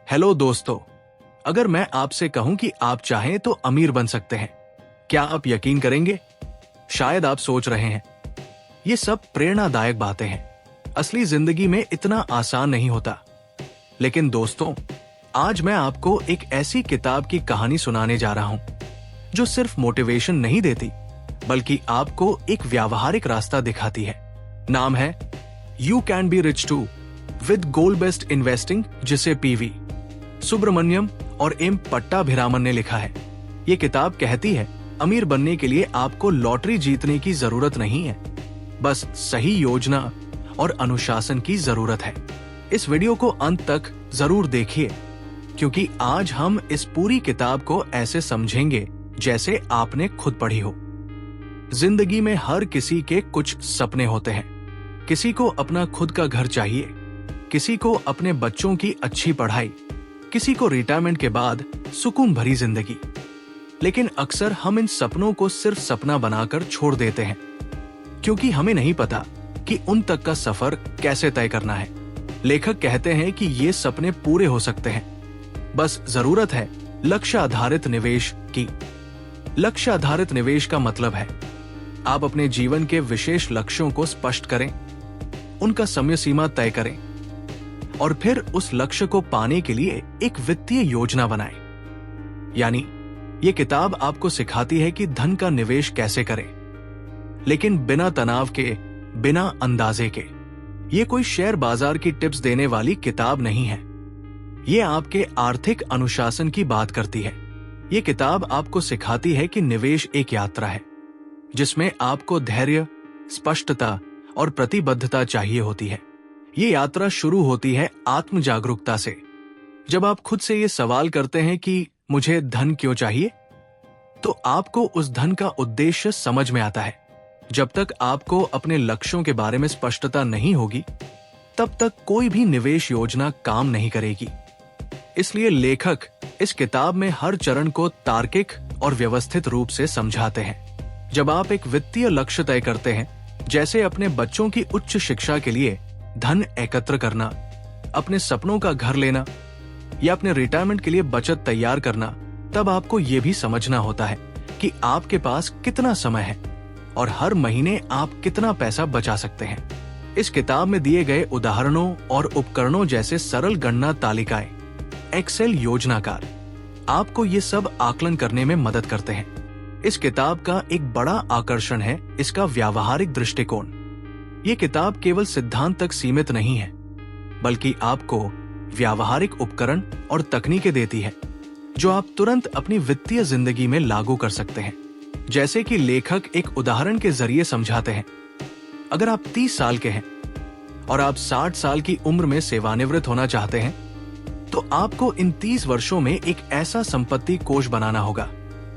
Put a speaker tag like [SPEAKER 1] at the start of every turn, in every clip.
[SPEAKER 1] Hello दोस्तों, अगर मैं आपसे कहूं कि आप चाहें तो अमीर बन सकते हैं, क्या आप यकीन करेंगे? शायद आप सोच रहे हैं ये सब प्रेरणादायक बातें हैं, असली जिंदगी में इतना आसान नहीं होता। लेकिन दोस्तों, आज मैं आपको एक ऐसी किताब की कहानी सुनाने जा रहा हूं जो सिर्फ मोटिवेशन नहीं देती बल्कि आपको एक व्यावहारिक रास्ता दिखाती है। नाम है you can be rich too with goal based investing, जिसे पीवी सुब्रमण्यम और एम पट्टाभिरामन ने लिखा है। ये किताब कहती है अमीर बनने के लिए आपको लॉटरी जीतने की जरूरत नहीं है, बस सही योजना और अनुशासन की जरूरत है। इस वीडियो को अंत तक जरूर देखिए, क्योंकि आज हम इस पूरी किताब को ऐसे समझेंगे जैसे आपने खुद पढ़ी हो। जिंदगी में हर किसी के कुछ सपने होते हैं। किसी को अपना खुद का घर चाहिए, किसी को अपने बच्चों की अच्छी पढ़ाई, किसी को रिटायरमेंट के बाद सुकून भरी जिंदगी। लेकिन अक्सर हम इन सपनों को सिर्फ सपना बनाकर छोड़ देते हैं, क्योंकि हमें नहीं पता कि उन तक का सफर कैसे तय करना है। लेखक कहते हैं कि ये सपने पूरे हो सकते हैं, बस जरूरत है लक्ष्य आधारित निवेश की। लक्ष्य आधारित निवेश का मतलब है आप अपने जीवन के विशेष लक्ष्यों को स्पष्ट करें, उनका समय सीमा तय करें और फिर उस लक्ष्य को पाने के लिए एक वित्तीय योजना बनाएं। यानी ये किताब आपको सिखाती है कि धन का निवेश कैसे करें, लेकिन बिना तनाव के, बिना अंदाजे के। ये कोई शेयर बाजार की टिप्स देने वाली किताब नहीं है, ये आपके आर्थिक अनुशासन की बात करती है। ये किताब आपको सिखाती है कि निवेश एक यात्रा है जिसमें आपको धैर्य, स्पष्टता और प्रतिबद्धता चाहिए होती है। ये यात्रा शुरू होती है आत्म जागरूकता से। जब आप खुद से ये सवाल करते हैं कि मुझे धन क्यों चाहिए, तो आपको उस धन का उद्देश्य समझ में आता है। जब तक आपको अपने लक्ष्यों के बारे में स्पष्टता नहीं होगी, तब तक कोई भी निवेश योजना काम नहीं करेगी। इसलिए लेखक इस किताब में हर चरण को तार्किक और व्यवस्थित रूप से समझाते हैं। जब आप एक वित्तीय लक्ष्य तय करते हैं, जैसे अपने बच्चों की उच्च शिक्षा के लिए धन एकत्र करना, अपने सपनों का घर लेना या अपने रिटायरमेंट के लिए बचत तैयार करना, तब आपको यह भी समझना होता है कि आपके पास कितना समय है और हर महीने आप कितना पैसा बचा सकते हैं। इस किताब में दिए गए उदाहरणों और उपकरणों जैसे सरल गणना तालिकाएं, एक्सेल योजनाकार, आपको ये सब आकलन करने में मदद करते हैं। इस किताब का एक बड़ा आकर्षण है इसका व्यावहारिक दृष्टिकोण। ये किताब केवल सिद्धांत तक सीमित नहीं है, बल्कि आपको व्यावहारिक उपकरण और तकनीकें देती है जो आप तुरंत अपनी वित्तीय जिंदगी में लागू कर सकते हैं। जैसे कि लेखक एक उदाहरण के जरिए समझाते हैं, अगर आप 30 साल के हैं और आप 60 साल की उम्र में सेवानिवृत्त होना चाहते हैं, तो आपको इन 30 वर्षों में एक ऐसा संपत्ति कोष बनाना होगा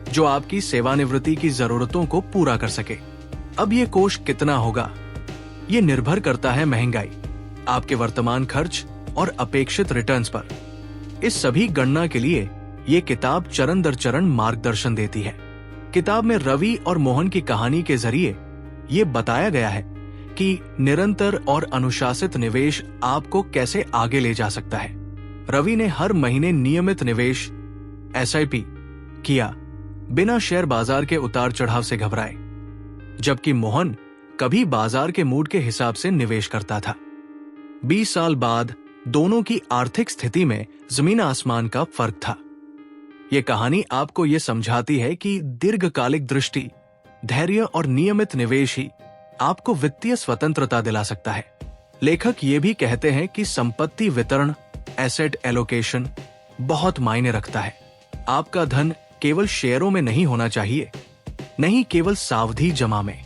[SPEAKER 1] जो आपकी सेवानिवृत्ति की जरूरतों को पूरा कर सके। अब ये कोष कितना होगा, ये निर्भर करता है महंगाई, आपके वर्तमान खर्च और अपेक्षित रिटर्न्स पर। इस सभी गणना के लिए ये किताब चरण दर चरण मार्गदर्शन देती है। किताब में रवि और मोहन की कहानी के जरिए ये बताया गया है कि निरंतर और अनुशासित निवेश आपको कैसे आगे ले जा सकता है। रवि ने हर महीने नियमित निवेश SIP किया, बिना शेयर बाजार के उतार चढ़ाव से घबराए, जबकि मोहन कभी बाजार के मूड के हिसाब से निवेश करता था। 20 साल बाद दोनों की आर्थिक स्थिति में जमीन आसमान का फर्क था। ये कहानी आपको ये समझाती है कि दीर्घकालिक दृष्टि, धैर्य और नियमित निवेश ही आपको वित्तीय स्वतंत्रता दिला सकता है। लेखक ये भी कहते हैं कि संपत्ति वितरण, एसेट एलोकेशन बहुत मायने रखता है। आपका धन केवल शेयरों में नहीं होना चाहिए, नहीं केवल सावधि जमा में।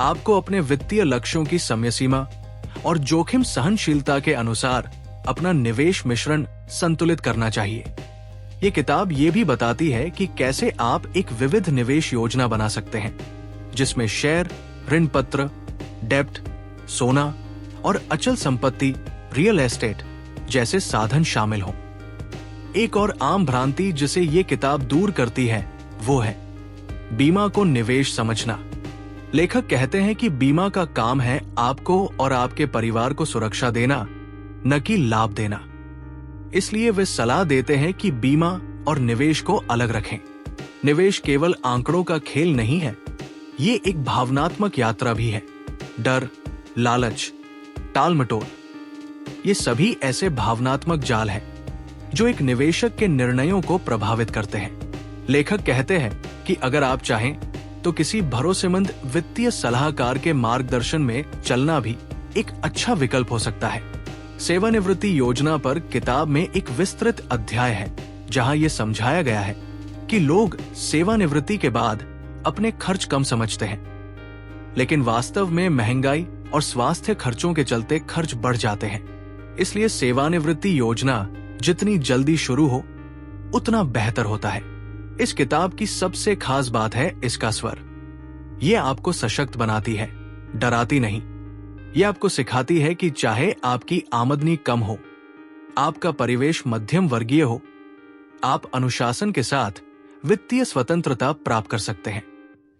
[SPEAKER 1] आपको अपने वित्तीय लक्ष्यों की समय सीमा और जोखिम सहनशीलता के अनुसार अपना निवेश मिश्रण संतुलित करना चाहिए। ये किताब ये भी बताती है कि कैसे आप एक विविध निवेश योजना बना सकते हैं, जिसमें शेयर, ऋण पत्र, डेब्ट, सोना और अचल संपत्ति, रियल एस्टेट जैसे साधन शामिल हों। एक और आम भ्रांति जिसे ये किताब दूर करती है वो है बीमा को निवेश समझना। लेखक कहते हैं कि बीमा का काम है आपको और आपके परिवार को सुरक्षा देना, न कि लाभ देना। इसलिए वे सलाह देते हैं कि बीमा और निवेश को अलग रखें। निवेश केवल आंकड़ों का खेल नहीं है, ये एक भावनात्मक यात्रा भी है। डर, लालच, टाल-मटोल, ये सभी ऐसे भावनात्मक जाल हैं जो एक निवेशक के निर्णयों को प्रभावित करते हैं। लेखक कहते हैं कि अगर आप चाहें तो किसी भरोसेमंद वित्तीय सलाहकार के मार्गदर्शन में चलना भी एक अच्छा विकल्प हो सकता है। सेवानिवृत्ति योजना पर किताब में एक विस्तृत अध्याय है जहां यह समझाया गया है कि लोग सेवानिवृत्ति के बाद अपने खर्च कम समझते हैं, लेकिन वास्तव में महंगाई और स्वास्थ्य खर्चों के चलते खर्च बढ़ जाते हैं। इसलिए सेवानिवृत्ति योजना जितनी जल्दी शुरू हो उतना बेहतर होता है। इस किताब की सबसे खास बात है इसका स्वर। यह आपको सशक्त बनाती है, डराती नहीं। यह आपको सिखाती है कि चाहे आपकी आमदनी कम हो, आपका परिवेश मध्यम वर्गीय हो, आप अनुशासन के साथ वित्तीय स्वतंत्रता प्राप्त कर सकते हैं।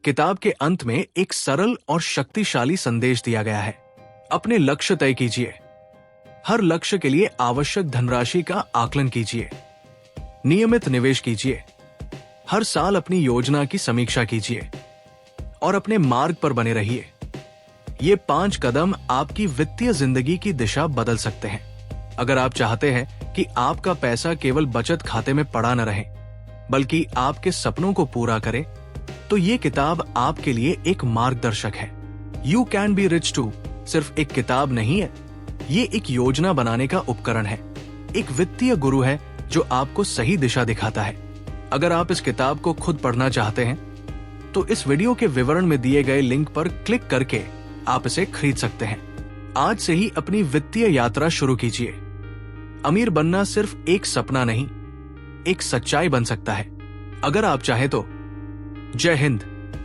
[SPEAKER 1] किताब के अंत में एक सरल और शक्तिशाली संदेश दिया गया है। अपने लक्ष्य तय कीजिए। हर लक्ष्य के लिए आवश्यक धनराशि का आकलन कीजिए। नियमित निवेश कीजिए। हर साल अपनी योजना की समीक्षा कीजिए और अपने मार्ग पर बने रहिए। ये 5 कदम आपकी वित्तीय जिंदगी की दिशा बदल सकते हैं। अगर आप चाहते हैं कि आपका पैसा केवल बचत खाते में पड़ा न रहे, बल्कि आपके सपनों को पूरा करे, तो ये किताब आपके लिए एक मार्गदर्शक है। You can be rich too सिर्फ एक किताब नहीं है, ये एक योजना बनाने का उपकरण है, एक वित्तीय गुरु है जो आपको सही दिशा दिखाता है। अगर आप इस किताब को खुद पढ़ना चाहते हैं, तो इस वीडियो के विवरण में दिए गए लिंक पर क्लिक करके आप इसे खरीद सकते हैं। आज से ही अपनी वित्तीय यात्रा शुरू कीजिए। अमीर बनना सिर्फ एक सपना नहीं, एक सच्चाई बन सकता है, अगर आप चाहें तो। जय हिंद।